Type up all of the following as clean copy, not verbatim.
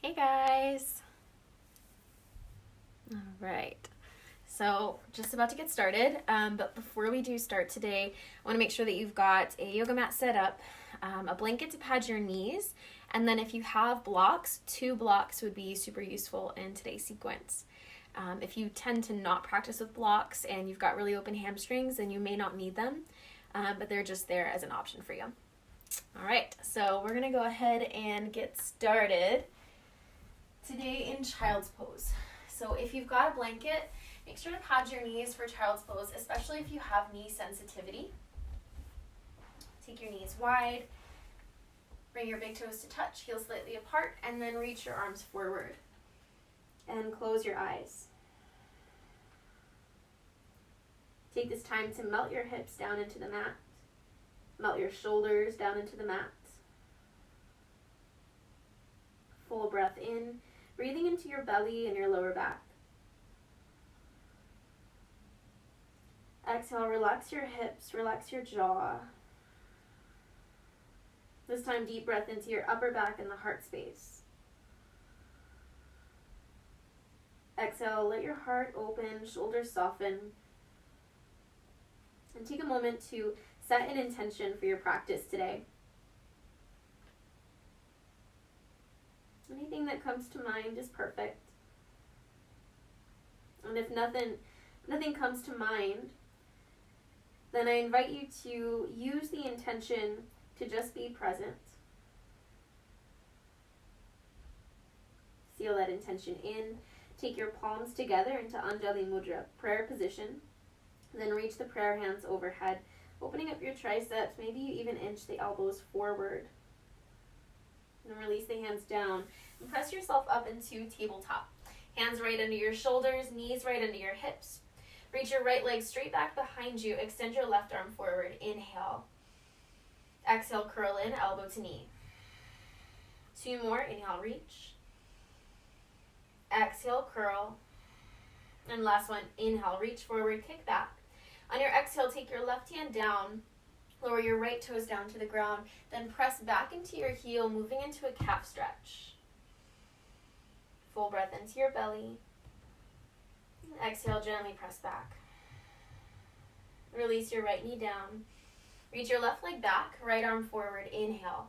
Hey guys! All right, so just about to get started, but before we do start today, I want to make sure that you've got a yoga mat set up, a blanket to pad your knees, and then if you have blocks, 2 blocks would be super useful in today's sequence. If you tend to not practice with blocks and you've got really open hamstrings, then you may not need them, but they're just there as an option for you. All right, so we're going to go ahead and get started today in child's pose. So if you've got a blanket, make sure to pad your knees for child's pose, especially if you have knee sensitivity. Take your knees wide, bring your big toes to touch, heels slightly apart, and then reach your arms forward. And close your eyes. Take this time to melt your hips down into the mat. Melt your shoulders down into the mat. Full breath in, breathing into your belly and your lower back. Exhale, relax your hips, relax your jaw. This time, deep breath into your upper back and the heart space. Exhale, let your heart open, shoulders soften. And take a moment to set an intention for your practice today. Anything that comes to mind is perfect. And if nothing comes to mind, then I invite you to use the intention to just be present. Seal that intention in. Take your palms together into Anjali Mudra, prayer position. Then reach the prayer hands overhead, opening up your triceps. Maybe you even inch the elbows forward. And release the hands down. And press yourself up into tabletop. Hands right under your shoulders, knees right under your hips. Reach your right leg straight back behind you. Extend your left arm forward. Inhale. Exhale, curl in, elbow to knee. 2 more. Inhale, reach. Exhale, curl. And last one. Inhale, reach forward, kick back. On your exhale, take your left hand down. Lower your right toes down to the ground. Then press back into your heel, moving into a calf stretch. Full breath into your belly. Exhale, gently press back. Release your right knee down. Reach your left leg back, right arm forward. Inhale.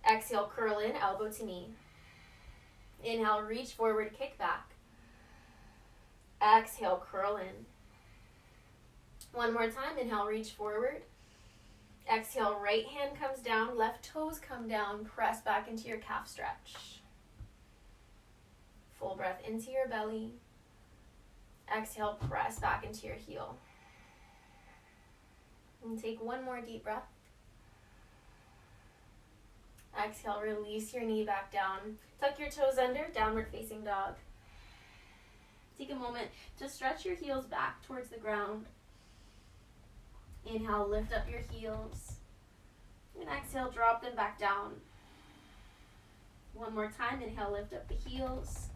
Exhale, curl in, elbow to knee. Inhale, reach forward, kick back. Exhale, curl in. One more time. Inhale, reach forward. Exhale, right hand comes down, left toes come down, press back into your calf stretch. Full breath into your belly. Exhale, press back into your heel. And take one more deep breath. Exhale, release your knee back down. Tuck your toes under, downward facing dog. Take a moment to stretch your heels back towards the ground. Inhale, lift up your heels. And exhale, drop them back down. One more time. Inhale, lift up the heels.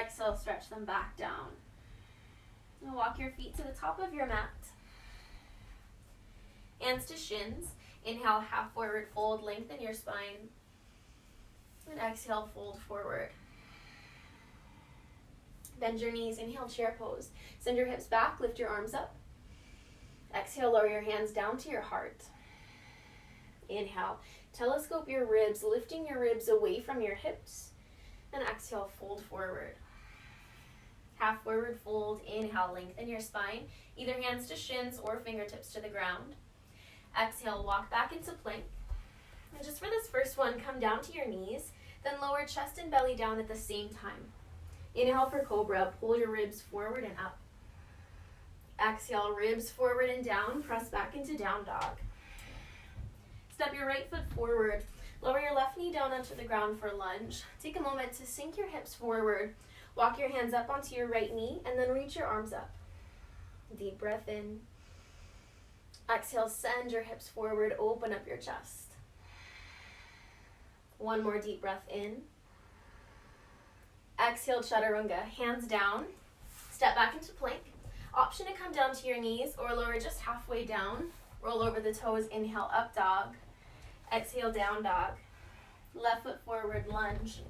Exhale, stretch them back down. And walk your feet to the top of your mat. Hands to shins. Inhale, half forward fold, lengthen your spine. And exhale, fold forward. Bend your knees, inhale, chair pose. Send your hips back, lift your arms up. Exhale, lower your hands down to your heart. Inhale, telescope your ribs, lifting your ribs away from your hips. And exhale, fold forward. Half forward fold, inhale, lengthen your spine. Either hands to shins or fingertips to the ground. Exhale, walk back into plank. And just for this first one, come down to your knees, then lower chest and belly down at the same time. Inhale for cobra, pull your ribs forward and up. Exhale, ribs forward and down, press back into down dog. Step your right foot forward, lower your left knee down onto the ground for lunge. Take a moment to sink your hips forward, walk your hands up onto your right knee, and then reach your arms up. Deep breath in. Exhale, send your hips forward, open up your chest. One more deep breath in. Exhale, chaturanga, hands down. Step back into plank. Option to come down to your knees or lower just halfway down. Roll over the toes, inhale, up dog. Exhale, down dog. Left foot forward, lunge.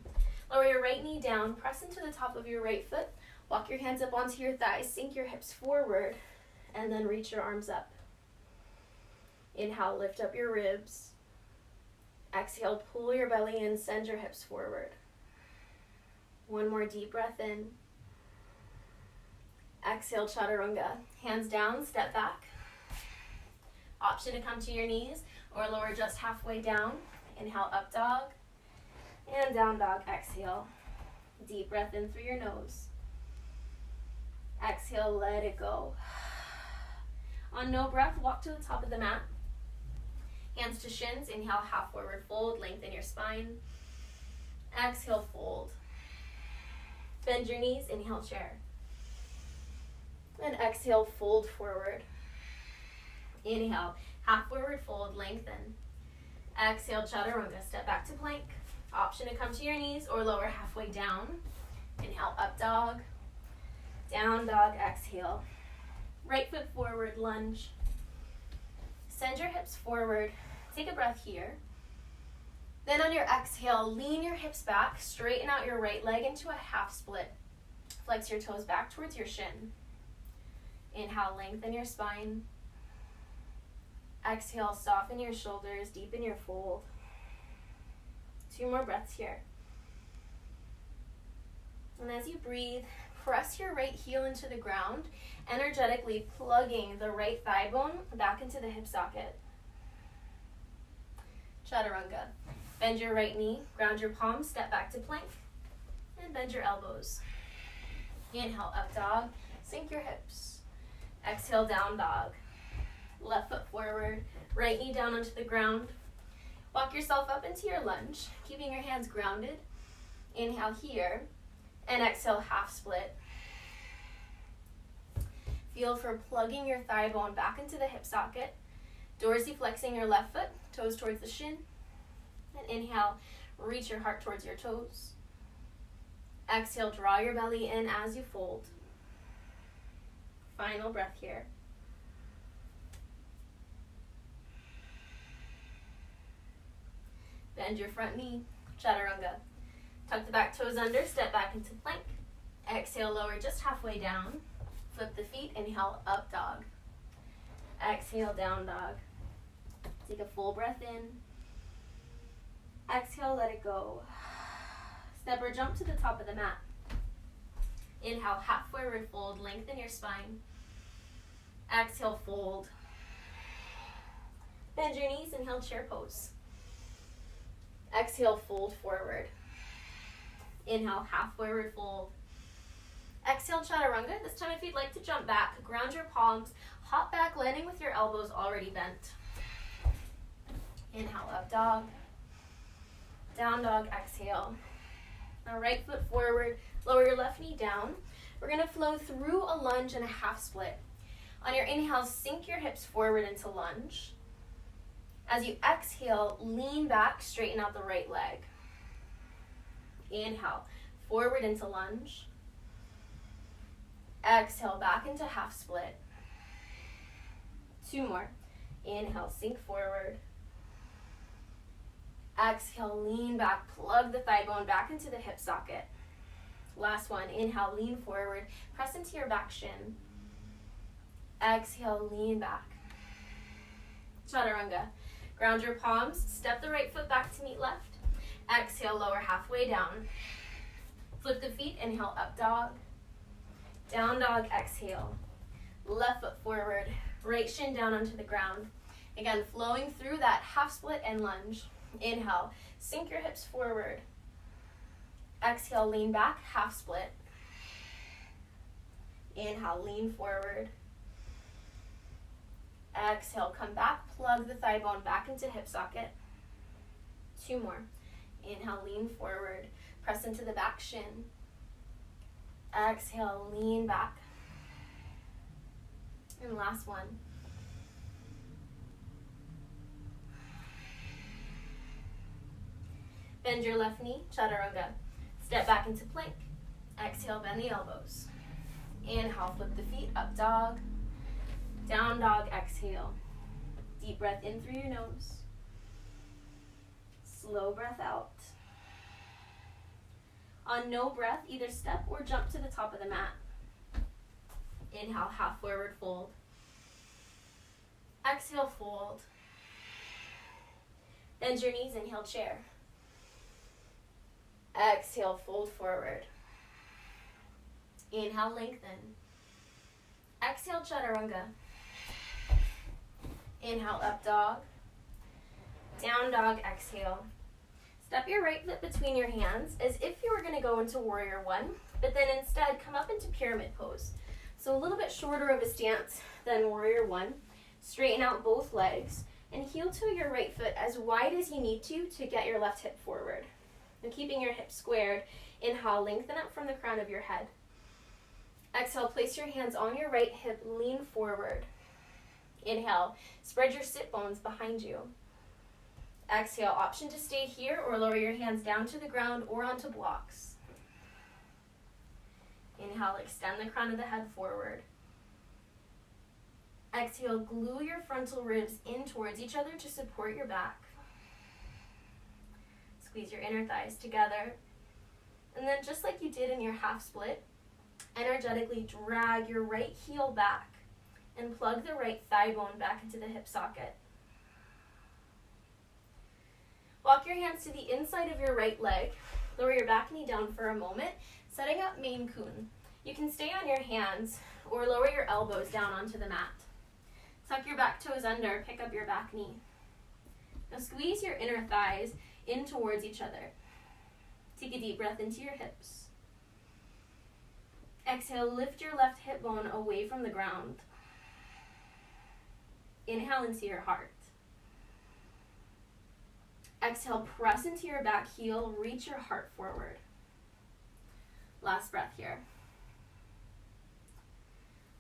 Lower your right knee down, press into the top of your right foot. Walk your hands up onto your thighs, sink your hips forward, and then reach your arms up. Inhale, lift up your ribs. Exhale, pull your belly in, send your hips forward. One more deep breath in. Exhale, chaturanga. Hands down, step back. Option to come to your knees or lower just halfway down. Inhale, up dog. And down dog, exhale. Deep breath in through your nose. Exhale, let it go. On no breath, walk to the top of the mat. Hands to shins. Inhale, half forward fold. Lengthen your spine. Exhale, fold. Bend your knees. Inhale, chair. And exhale, fold forward. Inhale, half forward fold. Lengthen. Exhale, chaturanga. Step back to plank. Option to come to your knees or lower halfway down. Inhale, up dog. Down dog, exhale. Right foot forward, lunge. Send your hips forward. Take a breath here. Then on your exhale, lean your hips back. Straighten out your right leg into a half split. Flex your toes back towards your shin. Inhale, lengthen your spine. Exhale, soften your shoulders, deepen your fold. 2 more breaths here. And as you breathe, press your right heel into the ground, energetically plugging the right thigh bone back into the hip socket. Chaturanga. Bend your right knee, ground your palms, step back to plank, and bend your elbows. Inhale, up dog, sink your hips. Exhale, down dog. Left foot forward, right knee down onto the ground. Walk yourself up into your lunge, keeping your hands grounded. Inhale here, and exhale, half split. Feel for plugging your thigh bone back into the hip socket. Dorsiflexing your left foot, toes towards the shin. And inhale, reach your heart towards your toes. Exhale, draw your belly in as you fold. Final breath here. Bend your front knee, chaturanga. Tuck the back toes under, step back into plank. Exhale, lower just halfway down. Flip the feet, inhale, up dog. Exhale, down dog. Take a full breath in. Exhale, let it go. Step or jump to the top of the mat. Inhale, half forward fold, lengthen your spine. Exhale, fold. Bend your knees, inhale, chair pose. Exhale, fold forward. Inhale, half forward fold. Exhale, chaturanga. This time if you'd like to jump back, ground your palms, hop back, landing with your elbows already bent. Inhale, up dog. Down dog, exhale. Now right foot forward, lower your left knee down. We're gonna flow through a lunge and a half split. On your inhale, sink your hips forward into lunge. As you exhale, lean back, straighten out the right leg. Inhale, forward into lunge. Exhale, back into half split. 2 more. Inhale, sink forward. Exhale, lean back, plug the thigh bone back into the hip socket. Last one. Inhale, lean forward, press into your back shin. Exhale, lean back. Chaturanga. Ground your palms, step the right foot back to meet left. Exhale, lower halfway down. Flip the feet, inhale, up dog. Down dog, exhale. Left foot forward, right shin down onto the ground. Again, flowing through that half split and lunge. Inhale, sink your hips forward. Exhale, lean back, half split. Inhale, lean forward. Exhale, come back, plug the thigh bone back into hip socket. 2 more. Inhale, lean forward, press into the back shin. Exhale, lean back. And last one. Bend your left knee, chaturanga. Step back into plank. Exhale, bend the elbows. Inhale, flip the feet, up dog. Down dog, exhale. Deep breath in through your nose. slow breath out. On no breath, either step or jump to the top of the mat. Inhale, half forward fold. Exhale, fold. Bend your knees, inhale, chair. Exhale, fold forward. Inhale, lengthen. Exhale, chaturanga. Inhale, up dog. Down dog, exhale. Step your right foot between your hands as if you were going to go into warrior one, but then instead come up into pyramid pose. So a little bit shorter of a stance than warrior one. Straighten out both legs and heel toe your right foot as wide as you need to get your left hip forward. And keeping your hips squared, inhale, lengthen up from the crown of your head. Exhale, place your hands on your right hip, lean forward. Inhale, spread your sit bones behind you. Exhale, option to stay here or lower your hands down to the ground or onto blocks. Inhale, extend the crown of the head forward. Exhale, glue your frontal ribs in towards each other to support your back. Squeeze your inner thighs together. And then just like you did in your half split, energetically drag your right heel back and plug the right thigh bone back into the hip socket. Walk your hands to the inside of your right leg. Lower your back knee down for a moment, setting up main coon. You can stay on your hands or lower your elbows down onto the mat. Tuck your back toes under, pick up your back knee. Now squeeze your inner thighs in towards each other. Take a deep breath into your hips. Exhale, lift your left hip bone away from the ground. Inhale into your heart. Exhale, press into your back heel, reach your heart forward. Last breath here.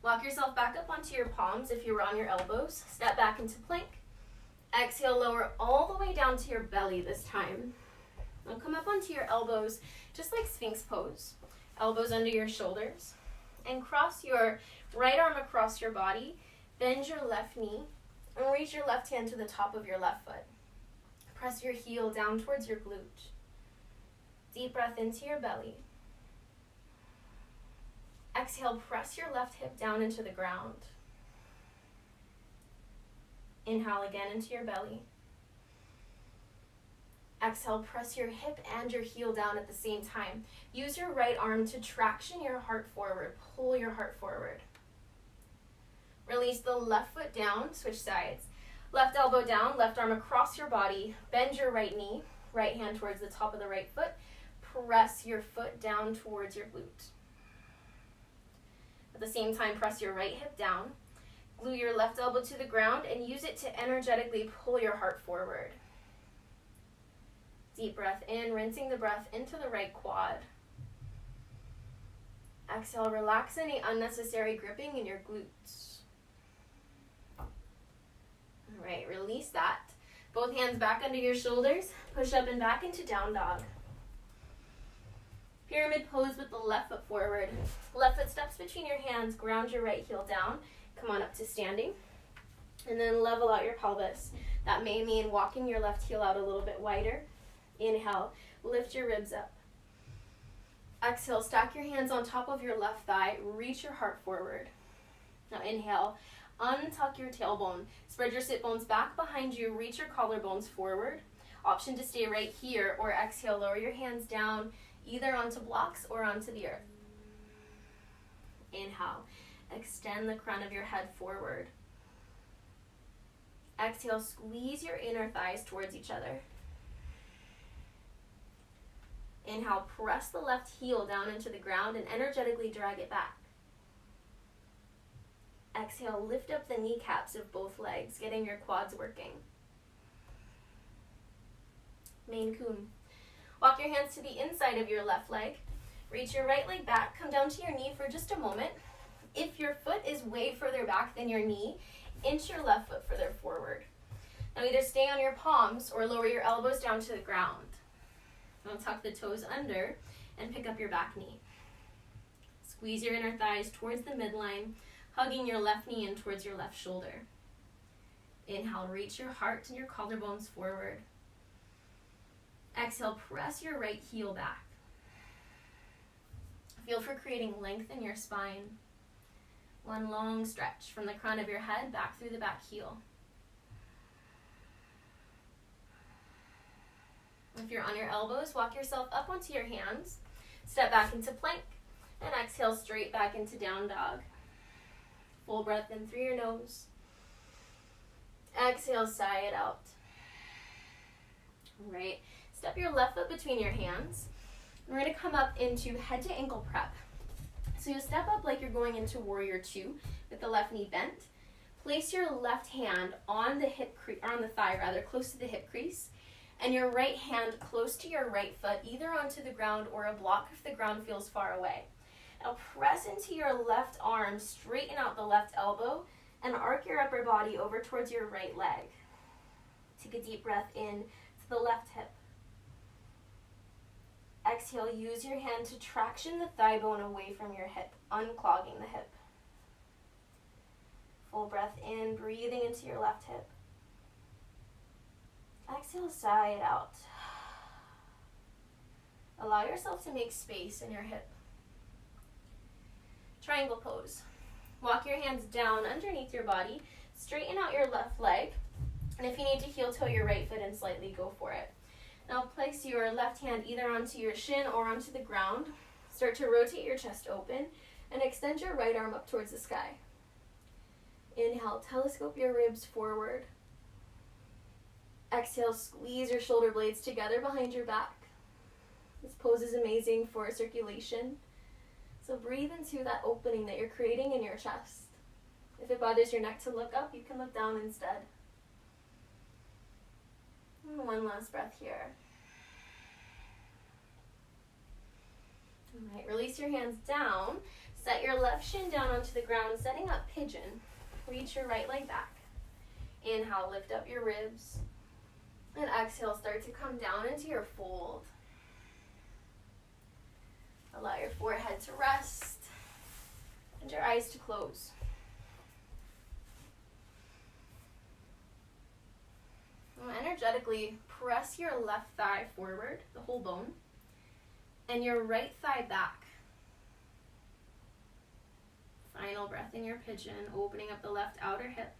Walk yourself back up onto your palms if you were on your elbows. Step back into plank. Exhale, lower all the way down to your belly this time. Now come up onto your elbows, just like Sphinx pose. Elbows under your shoulders. And cross your right arm across your body. Bend your left knee. And reach your left hand to the top of your left foot. Press your heel down towards your glute. Deep breath into your belly. Exhale, press your left hip down into the ground. Inhale again into your belly. Exhale, press your hip and your heel down at the same time. Use your right arm to traction your heart forward. Pull your heart forward. Release the left foot down, switch sides. Left elbow down, left arm across your body. Bend your right knee, right hand towards the top of the right foot. Press your foot down towards your glute. At the same time, press your right hip down. Glue your left elbow to the ground and use it to energetically pull your heart forward. Deep breath in, rinsing the breath into the right quad. Exhale, relax any unnecessary gripping in your glutes. All right, release that. Both hands back under your shoulders. Push up and back into down dog. Pyramid pose with the left foot forward. Left foot steps between your hands. Ground your right heel down. Come on up to standing. And then level out your pelvis. That may mean walking your left heel out a little bit wider. Inhale, lift your ribs up. Exhale, stack your hands on top of your left thigh. Reach your heart forward. Now inhale, untuck your tailbone. Spread your sit bones back behind you. Reach your collarbones forward. Option to stay right here, or exhale, lower your hands down either onto blocks or onto the earth. Inhale, extend the crown of your head forward. Exhale, squeeze your inner thighs towards each other. Inhale, press the left heel down into the ground and energetically drag it back. Exhale, lift up the kneecaps of both legs, getting your quads working. Main coon. Walk your hands to the inside of your left leg. Reach your right leg back. Come down to your knee for just a moment. If your foot is way further back than your knee, inch your left foot further forward. Now either stay on your palms or lower your elbows down to the ground. Now tuck the toes under and pick up your back knee. Squeeze your inner thighs towards the midline, hugging your left knee in towards your left shoulder. Inhale, reach your heart and your collarbones forward. Exhale, press your right heel back. Feel for creating length in your spine. One long stretch from the crown of your head back through the back heel. If you're on your elbows, walk yourself up onto your hands. Step back into plank and exhale straight back into down dog. Full breath in through your nose. Exhale, sigh it out. All right, step your left foot between your hands. We're going to come up into head to ankle prep. So you step up like you're going into warrior two with the left knee bent. Place your left hand on the on the thigh rather, close to the hip crease, and your right hand close to your right foot, either onto the ground or a block if the ground feels far away. Now press into your left arm, straighten out the left elbow, and arc your upper body over towards your right leg. Take a deep breath in to the left hip. Exhale, use your hand to traction the thigh bone away from your hip, unclogging the hip. Full breath in, breathing into your left hip. Exhale, sigh it out. Allow yourself to make space in your hip. Triangle pose. Walk your hands down underneath your body, straighten out your left leg, and if you need to heel toe your right foot and slightly go for it. Now place your left hand either onto your shin or onto the ground. Start to rotate your chest open and extend your right arm up towards the sky. Inhale, telescope your ribs forward. Exhale, squeeze your shoulder blades together behind your back. This pose is amazing for circulation. So breathe into that opening that you're creating in your chest. If it bothers your neck to look up, you can look down instead. And one last breath here. All right, release your hands down. Set your left shin down onto the ground, setting up pigeon. Reach your right leg back. Inhale, lift up your ribs. And exhale, start to come down into your fold. Allow your forehead to rest and your eyes to close. Now energetically press your left thigh forward, the whole bone, and your right thigh back. Final breath in your pigeon, opening up the left outer hip.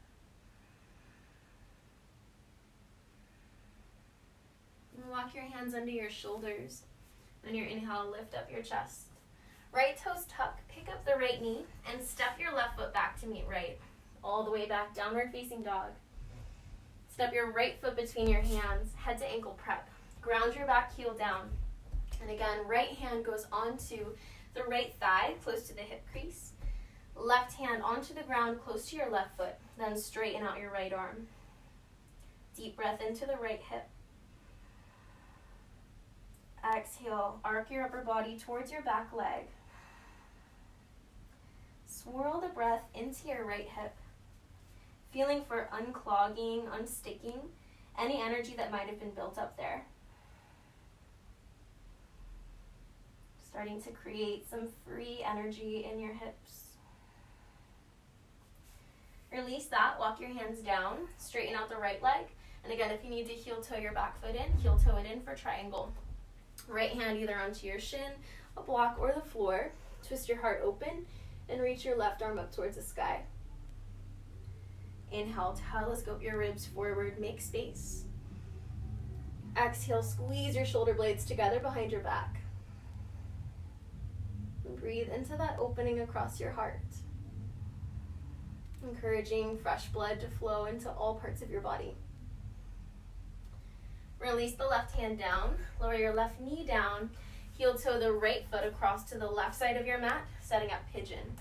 And walk your hands under your shoulders. On your inhale, lift up your chest. Right toes tuck, pick up the right knee, and step your left foot back to meet right. All the way back, downward facing dog. Step your right foot between your hands, head to ankle prep. Ground your back heel down. And again, right hand goes onto the right thigh, close to the hip crease. Left hand onto the ground, close to your left foot. Then straighten out your right arm. Deep breath into the right hip. Exhale, arc your upper body towards your back leg. Swirl the breath into your right hip, feeling for unclogging, unsticking any energy that might have been built up there. Starting to create some free energy in your hips. Release that, walk your hands down, straighten out the right leg. And again, if you need to heel toe your back foot in, heel toe it in for triangle. Right hand either onto your shin, a block, or the floor. Twist your heart open and reach your left arm up towards the sky. Inhale, telescope your ribs forward, make space. Exhale, squeeze your shoulder blades together behind your back. And breathe into that opening across your heart. Encouraging fresh blood to flow into all parts of your body. Release the left hand down, lower your left knee down, heel toe the right foot across to the left side of your mat, setting up pigeon.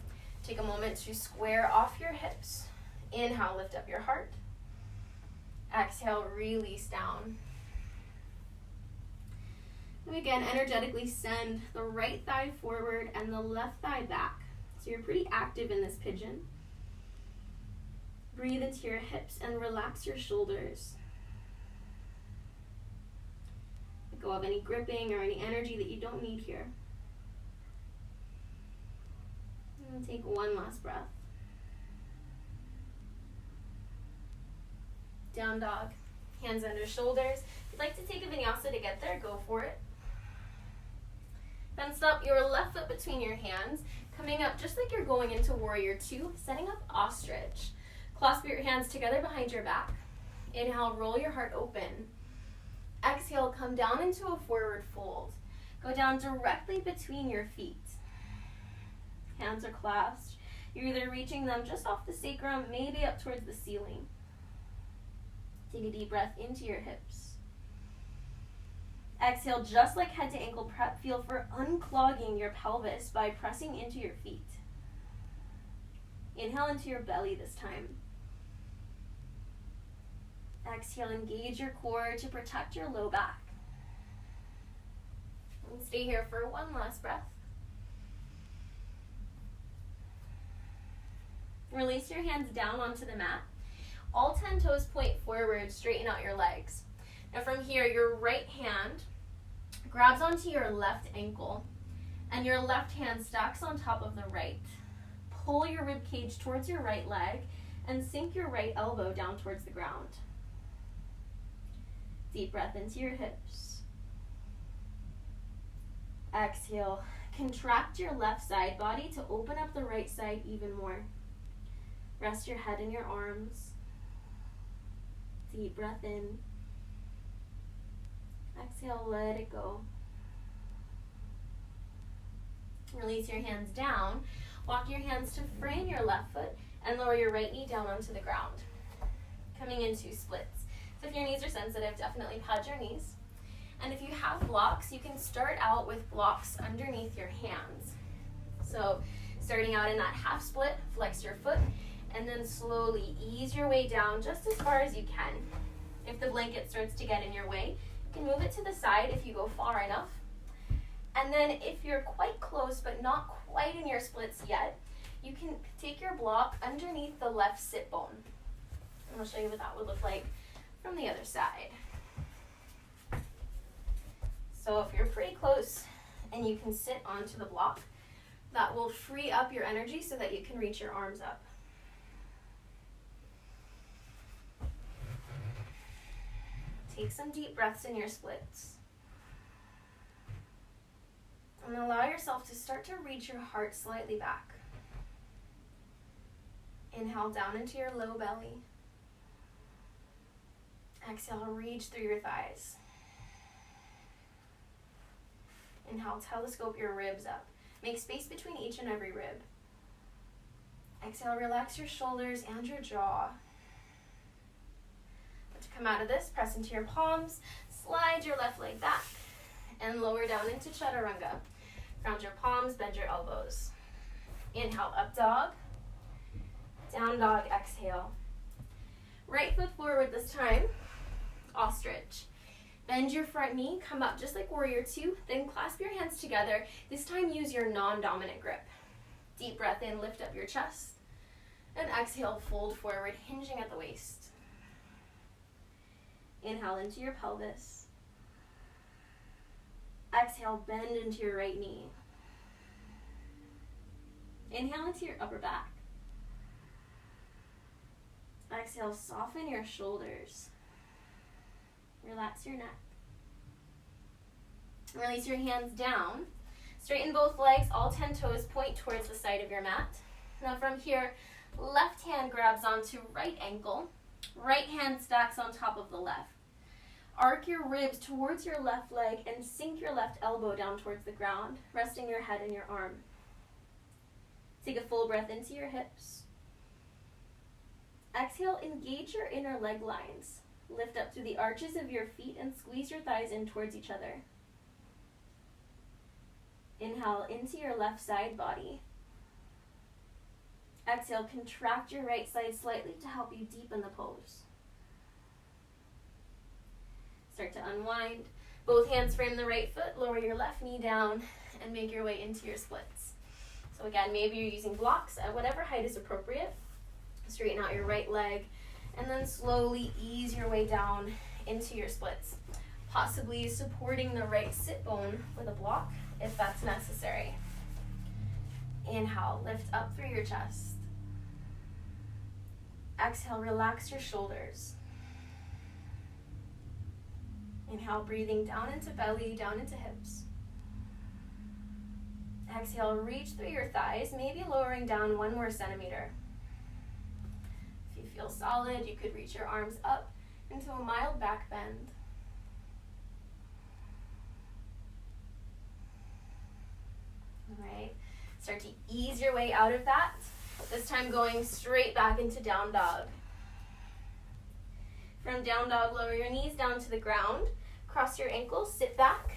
Take a moment to square off your hips. Inhale, lift up your heart. Exhale, release down. And again, energetically send the right thigh forward and the left thigh back. So you're pretty active in this pigeon. Breathe into your hips and relax your shoulders. Let go of any gripping or any energy that you don't need here. And take one last breath. Down dog. Hands under shoulders. If you'd like to take a vinyasa to get there, go for it. Then stop your left foot between your hands, coming up just like you're going into warrior two, setting up ostrich. Clasp your hands together behind your back. Inhale, roll your heart open. Exhale, come down into a forward fold. Go down directly between your feet. Hands are clasped. You're either reaching them just off the sacrum, maybe up towards the ceiling. Take a deep breath into your hips. Exhale, just like head to ankle prep, feel for unclogging your pelvis by pressing into your feet. Inhale into your belly this time. Exhale, engage your core to protect your low back. And stay here for one last breath. Release your hands down onto the mat. All 10 toes point forward, straighten out your legs. Now from here, your right hand grabs onto your left ankle, and your left hand stacks on top of the right. Pull your rib cage towards your right leg, and sink your right elbow down towards the ground. Deep breath into your hips. Exhale, contract your left side body to open up the right side even more. Rest your head in your arms. Deep breath in. Exhale, let it go. Release your hands down. Walk your hands to frame your left foot and lower your right knee down onto the ground. Coming into splits. So if your knees are sensitive, definitely pad your knees. And if you have blocks, you can start out with blocks underneath your hands. So starting out in that half split, flex your foot, and then slowly ease your way down just as far as you can. If the blanket starts to get in your way, you can move it to the side if you go far enough. And then if you're quite close but not quite in your splits yet, you can take your block underneath the left sit bone. And I'll show you what that would look like from the other side. So if you're pretty close and you can sit onto the block, that will free up your energy so that you can reach your arms up. Take some deep breaths in your splits. And allow yourself to start to reach your heart slightly back. Inhale down into your low belly. Exhale, reach through your thighs. Inhale, telescope your ribs up. Make space between each and every rib. Exhale, relax your shoulders and your jaw. To come out of this, press into your palms, slide your left leg back, and lower down into chaturanga. Ground your palms, bend your elbows. Inhale, up dog. Down dog, exhale. Right foot forward this time, ostrich. Bend your front knee, come up just like warrior two, then clasp your hands together. This time use your non-dominant grip. Deep breath in, lift up your chest. And exhale, fold forward, hinging at the waist. Inhale into your pelvis. Exhale, bend into your right knee. Inhale into your upper back. Exhale, soften your shoulders. Relax your neck. Release your hands down. Straighten both legs, all 10 toes point towards the side of your mat. Now from here, left hand grabs onto right ankle. Right hand stacks on top of the left. Arc your ribs towards your left leg and sink your left elbow down towards the ground, resting your head in your arm. Take a full breath into your hips. Exhale, engage your inner leg lines. Lift up through the arches of your feet and squeeze your thighs in towards each other. Inhale into your left side body. Exhale, contract your right side slightly to help you deepen the pose. Start to unwind. Both hands frame the right foot, lower your left knee down, and make your way into your splits. So again, maybe you're using blocks at whatever height is appropriate. Straighten out your right leg, and then slowly ease your way down into your splits, possibly supporting the right sit bone with a block if that's necessary. Inhale, lift up through your chest. Exhale, relax your shoulders. Inhale, breathing down into belly, down into hips. Exhale, reach through your thighs, maybe lowering down 1 more centimeter. If you feel solid, you could reach your arms up into a mild back bend. All right, start to ease your way out of that. This time going straight back into down dog. From down dog, lower your knees down to the ground, cross your ankles, sit back,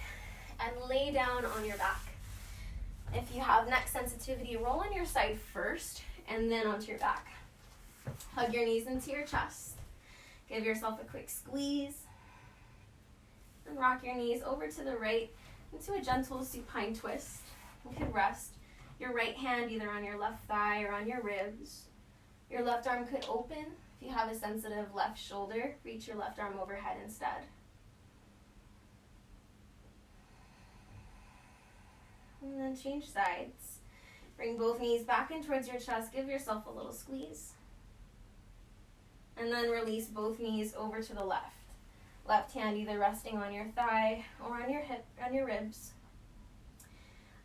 and lay down on your back. If you have neck sensitivity, roll on your side first, and then onto your back. Hug your knees into your chest. Give yourself a quick squeeze. And rock your knees over to the right into a gentle supine twist. You can rest your right hand either on your left thigh or on your ribs. Your left arm could open. If you have a sensitive left shoulder, reach your left arm overhead instead. And then change sides. Bring both knees back in towards your chest. Give yourself a little squeeze. And then release both knees over to the left. Left hand either resting on your thigh or on your hip, on your ribs.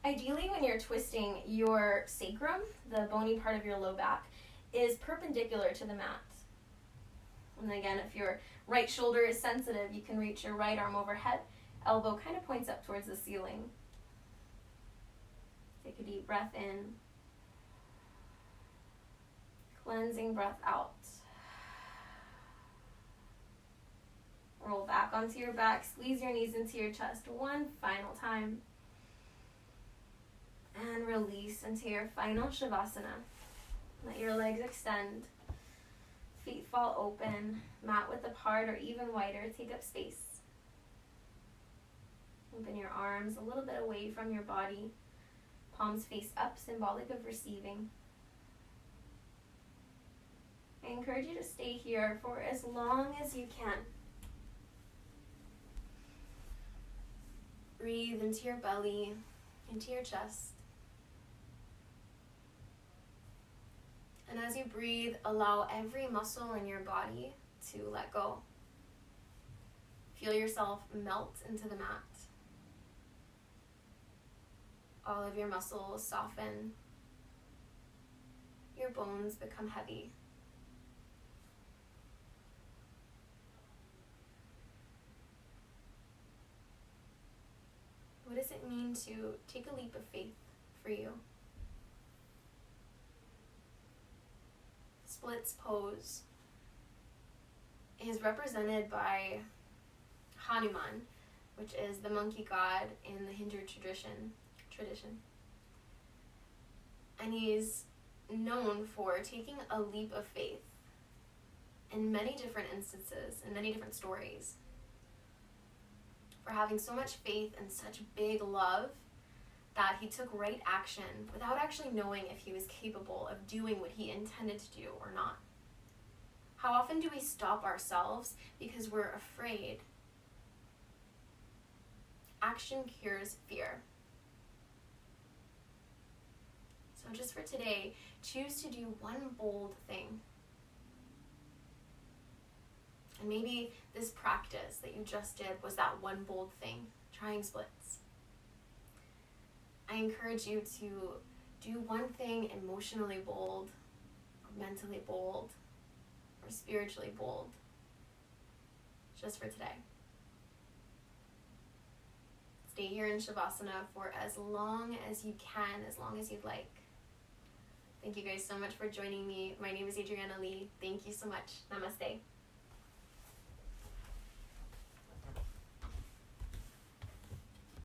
Ideally, when you're twisting, your sacrum, the bony part of your low back, is perpendicular to the mat. And again, if your right shoulder is sensitive, you can reach your right arm overhead. Elbow kind of points up towards the ceiling. Take a deep breath in. Cleansing breath out. Roll back onto your back. Squeeze your knees into your chest one final time. And release into your final Shavasana. Let your legs extend. Feet fall open. Mat width apart or even wider. Take up space. Open your arms a little bit away from your body. Palms face up, symbolic of receiving. I encourage you to stay here for as long as you can. Breathe into your belly, into your chest. And as you breathe, allow every muscle in your body to let go. Feel yourself melt into the mat. All of your muscles soften. Your bones become heavy. What does it mean to take a leap of faith for you? Splits pose is represented by Hanuman, which is the monkey god in the Hindu tradition. And he's known for taking a leap of faith in many different instances, in many different stories. For having so much faith and such big love that he took right action without actually knowing if he was capable of doing what he intended to do or not. How often do we stop ourselves because we're afraid? Action cures fear. So just for today, choose to do one bold thing. And maybe this practice that you just did was that one bold thing, trying splits. I encourage you to do one thing emotionally bold, or mentally bold, or spiritually bold, just for today. Stay here in Shavasana for as long as you can, as long as you'd like. Thank you guys so much for joining me. My name is Adriana Lee. Thank you so much. Namaste.